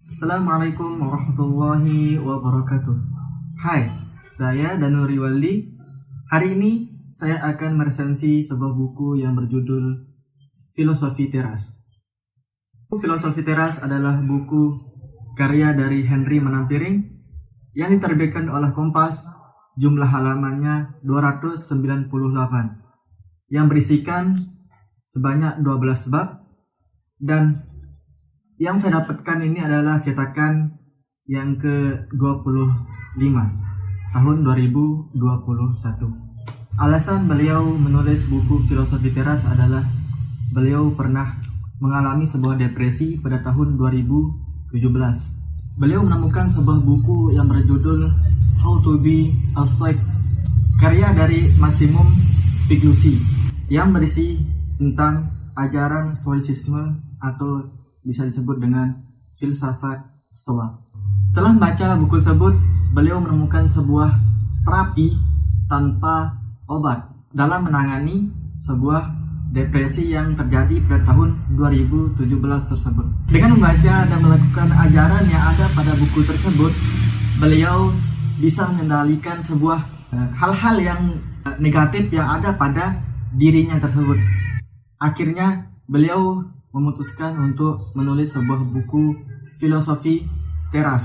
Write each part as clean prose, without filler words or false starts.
Assalamualaikum warahmatullahi wabarakatuh. Hai, saya Danuri Waldi. Hari ini saya akan meresensi sebuah buku yang berjudul Filosofi Teras. Filosofi Teras adalah buku karya dari Henry Manampiring yang diterbitkan oleh Kompas, jumlah halamannya 298, yang berisikan sebanyak 12 bab, dan yang saya dapatkan ini adalah cetakan yang ke-25 tahun 2021. Alasan beliau menulis buku Filosofi Teras adalah beliau pernah mengalami sebuah depresi pada tahun 2017. Beliau menemukan sebuah buku yang berjudul How to be a Stoic, karya dari Massimo Pigliucci, yang berisi tentang ajaran Stoicisme atau bisa disebut dengan filsafat Stoa. Setelah membaca buku tersebut, beliau menemukan sebuah terapi tanpa obat dalam menangani sebuah depresi yang terjadi pada tahun 2017 tersebut. Dengan membaca dan melakukan ajaran yang ada pada buku tersebut, beliau bisa mengendalikan sebuah hal-hal yang negatif yang ada pada dirinya tersebut. Akhirnya beliau memutuskan untuk menulis sebuah buku Filosofi Teras,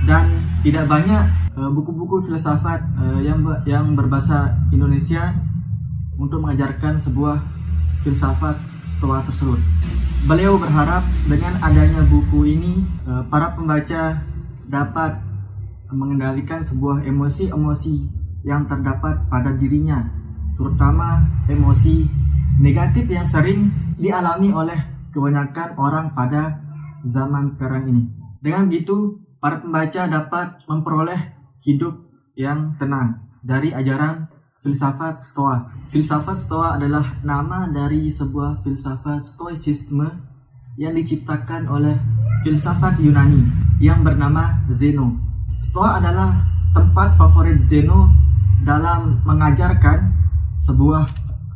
dan tidak banyak buku-buku filsafat yang berbahasa Indonesia untuk mengajarkan sebuah filsafat Stoa tersebut. Beliau berharap dengan adanya buku ini para pembaca dapat mengendalikan sebuah emosi-emosi yang terdapat pada dirinya, terutama emosi negatif yang sering dialami oleh kebanyakan orang pada zaman sekarang ini. Dengan begitu, para pembaca dapat memperoleh hidup yang tenang dari ajaran filsafat Stoa. Filsafat Stoa adalah nama dari sebuah filsafat Stoicisme yang diciptakan oleh filsafat Yunani yang bernama Zeno. Stoa adalah tempat favorit Zeno dalam mengajarkan sebuah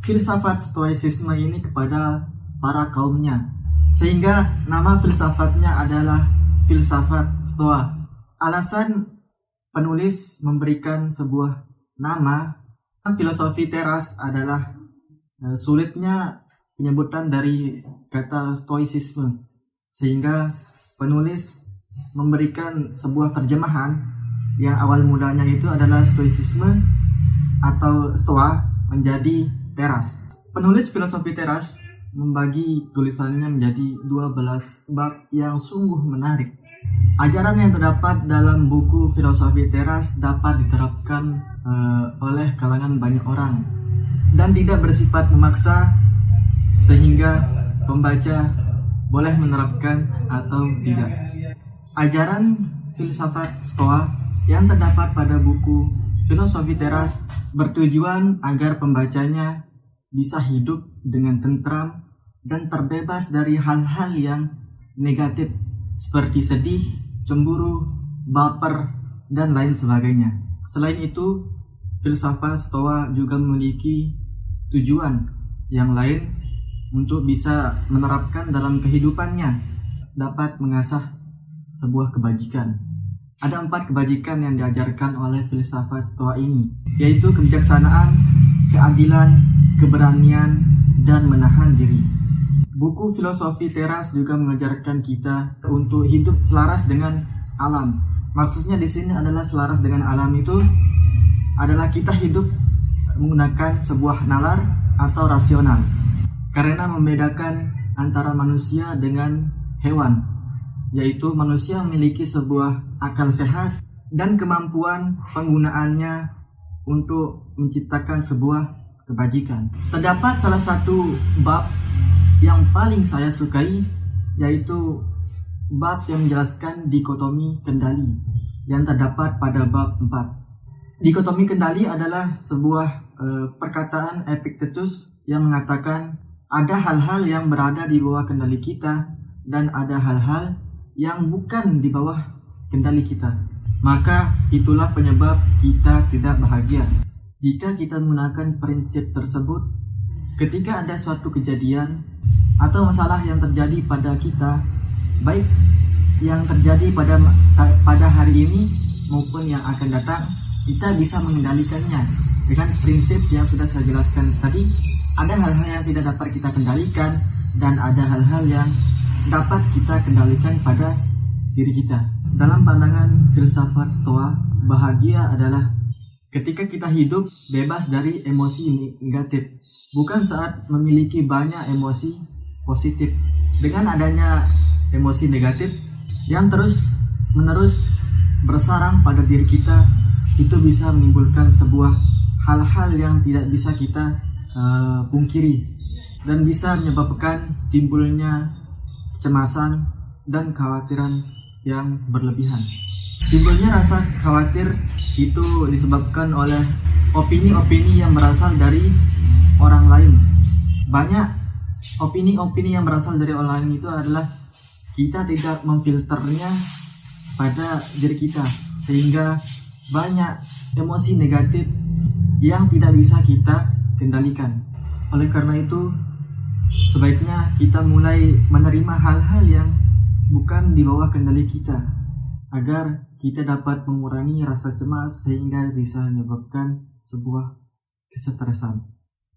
filsafat Stoicisme ini kepada para kaumnya, sehingga nama filsafatnya adalah filsafat Stoa. Alasan penulis memberikan sebuah nama Filosofi Teras adalah sulitnya penyebutan dari kata Stoicisme, sehingga penulis memberikan sebuah terjemahan yang awal mulanya itu adalah Stoicisme atau Stoa menjadi Teras. Penulis Filosofi Teras membagi tulisannya menjadi 12 bab yang sungguh menarik. Ajaran yang terdapat dalam buku Filosofi Teras dapat diterapkan oleh kalangan banyak orang dan tidak bersifat memaksa, sehingga pembaca boleh menerapkan atau tidak. Ajaran filsafat Stoa yang terdapat pada buku Filosofi Teras bertujuan agar pembacanya bisa hidup dengan tentram dan terbebas dari hal-hal yang negatif seperti sedih, cemburu, baper, dan lain sebagainya. Selain itu, filsafat Stoa juga memiliki tujuan yang lain untuk bisa menerapkan dalam kehidupannya, dapat mengasah sebuah kebajikan. Ada 4 kebajikan yang diajarkan oleh filsafat Stoa ini, yaitu kebijaksanaan, keadilan, keberanian, dan menahan diri. Buku Filosofi Teras juga mengajarkan kita untuk hidup selaras dengan alam. Maksudnya di sini adalah selaras dengan alam itu adalah kita hidup menggunakan sebuah nalar atau rasional, karena membedakan antara manusia dengan hewan, yaitu manusia memiliki sebuah akal sehat dan kemampuan penggunaannya untuk menciptakan sebuah kebajikan. Terdapat salah satu bab yang paling saya sukai, yaitu bab yang menjelaskan dikotomi kendali yang terdapat pada bab 4. Dikotomi kendali adalah sebuah perkataan Epictetus yang mengatakan ada hal-hal yang berada di bawah kendali kita dan ada hal-hal yang bukan di bawah kendali kita. Maka itulah penyebab kita tidak bahagia. Jika kita menggunakan prinsip tersebut, ketika ada suatu kejadian atau masalah yang terjadi pada kita, baik yang terjadi pada hari ini maupun yang akan datang, kita bisa mengendalikannya dengan prinsip yang sudah saya jelaskan tadi. Ada hal-hal yang tidak dapat kita kendalikan dan ada hal-hal yang dapat kita kendalikan pada diri kita. Dalam pandangan filsafat Stoa, bahagia adalah ketika kita hidup bebas dari emosi negatif, bukan saat memiliki banyak emosi positif. Dengan adanya emosi negatif yang terus-menerus bersarang pada diri kita, itu bisa menimbulkan sebuah hal-hal yang tidak bisa kita pungkiri dan bisa menyebabkan timbulnya kecemasan dan kekhawatiran yang berlebihan. Timbulnya rasa khawatir itu disebabkan oleh opini-opini yang berasal dari orang lain. Banyak opini-opini yang berasal dari orang lain itu adalah kita tidak memfilternya pada diri kita, sehingga banyak emosi negatif yang tidak bisa kita kendalikan. Oleh karena itu, sebaiknya kita mulai menerima hal-hal yang bukan di bawah kendali kita, agar kita dapat mengurangi rasa cemas sehingga bisa menyebabkan sebuah kesetresan.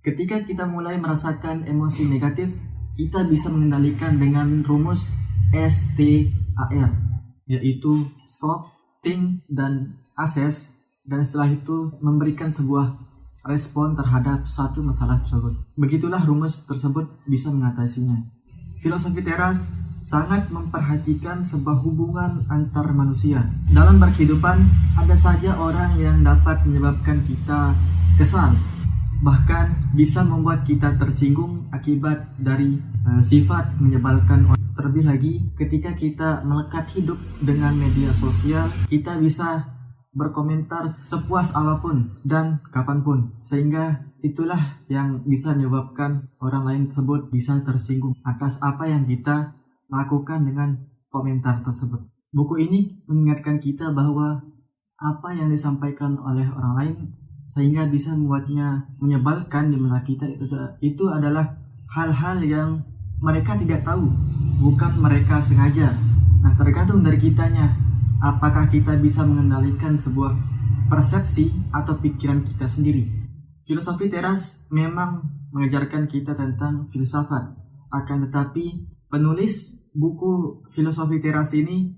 Ketika kita mulai merasakan emosi negatif, kita bisa mengendalikan dengan rumus STAR, yaitu stop, think, dan assess, dan setelah itu memberikan sebuah respon terhadap satu masalah tersebut. Begitulah rumus tersebut bisa mengatasinya. Filosofi teras sangat memperhatikan sebuah hubungan antar manusia. Dalam berkehidupan, ada saja orang yang dapat menyebabkan kita kesal, bahkan bisa membuat kita tersinggung akibat dari sifat menyebalkan. Terlebih lagi ketika kita melekat hidup dengan media sosial, kita bisa berkomentar sepuas apapun dan kapanpun, sehingga itulah yang bisa menyebabkan orang lain tersebut bisa tersinggung atas apa yang kita lakukan dengan komentar tersebut. Buku ini mengingatkan kita bahwa apa yang disampaikan oleh orang lain sehingga bisa membuatnya menyebalkan di mata kita, itu adalah hal-hal yang mereka tidak tahu, bukan mereka sengaja. Nah, tergantung dari kitanya, apakah kita bisa mengendalikan sebuah persepsi atau pikiran kita sendiri. Filosofi teras memang mengajarkan kita tentang filsafat, akan tetapi penulis buku filosofi teras ini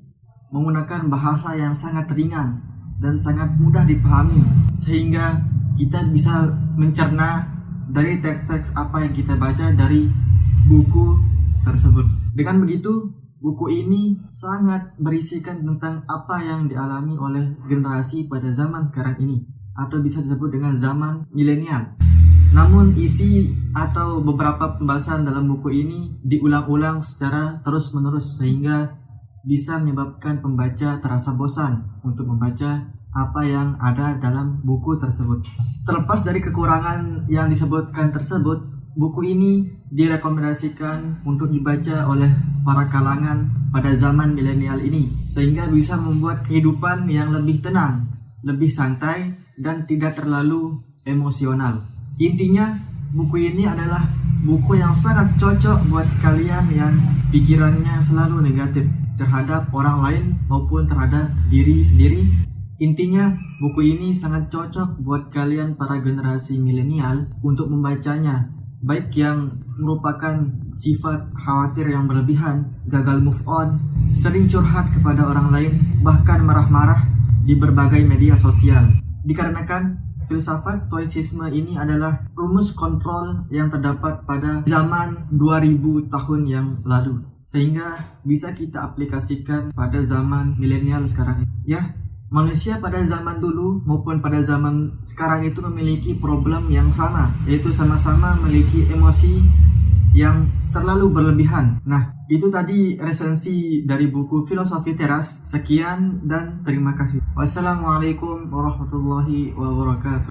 menggunakan bahasa yang sangat ringan dan sangat mudah dipahami, sehingga kita bisa mencerna dari teks-teks apa yang kita baca dari buku tersebut. Dengan begitu, buku ini sangat berisikan tentang apa yang dialami oleh generasi pada zaman sekarang ini, atau bisa disebut dengan zaman milenial. Namun isi atau beberapa pembahasan dalam buku ini diulang-ulang secara terus-menerus, sehingga bisa menyebabkan pembaca terasa bosan untuk membaca apa yang ada dalam buku tersebut. Terlepas dari kekurangan yang disebutkan tersebut, buku ini direkomendasikan untuk dibaca oleh para kalangan pada zaman milenial ini, sehingga bisa membuat kehidupan yang lebih tenang, lebih santai, dan tidak terlalu emosional. Intinya, buku ini adalah buku yang sangat cocok buat kalian yang pikirannya selalu negatif terhadap orang lain maupun terhadap diri sendiri. Intinya, buku ini sangat cocok buat kalian para generasi milenial untuk membacanya, baik yang merupakan sifat khawatir yang berlebihan, gagal move on, sering curhat kepada orang lain, bahkan marah-marah di berbagai media sosial. Dikarenakan filsafat stoicisme ini adalah rumus kontrol yang terdapat pada zaman 2000 tahun yang lalu, sehingga bisa kita aplikasikan pada zaman milenial sekarang. Ya, manusia pada zaman dulu maupun pada zaman sekarang itu memiliki problem yang sama, yaitu sama-sama memiliki emosi yang terlalu berlebihan. Nah, itu tadi resensi dari buku Filosofi Teras. Sekian dan terima kasih. Wassalamualaikum warahmatullahi wabarakatuh.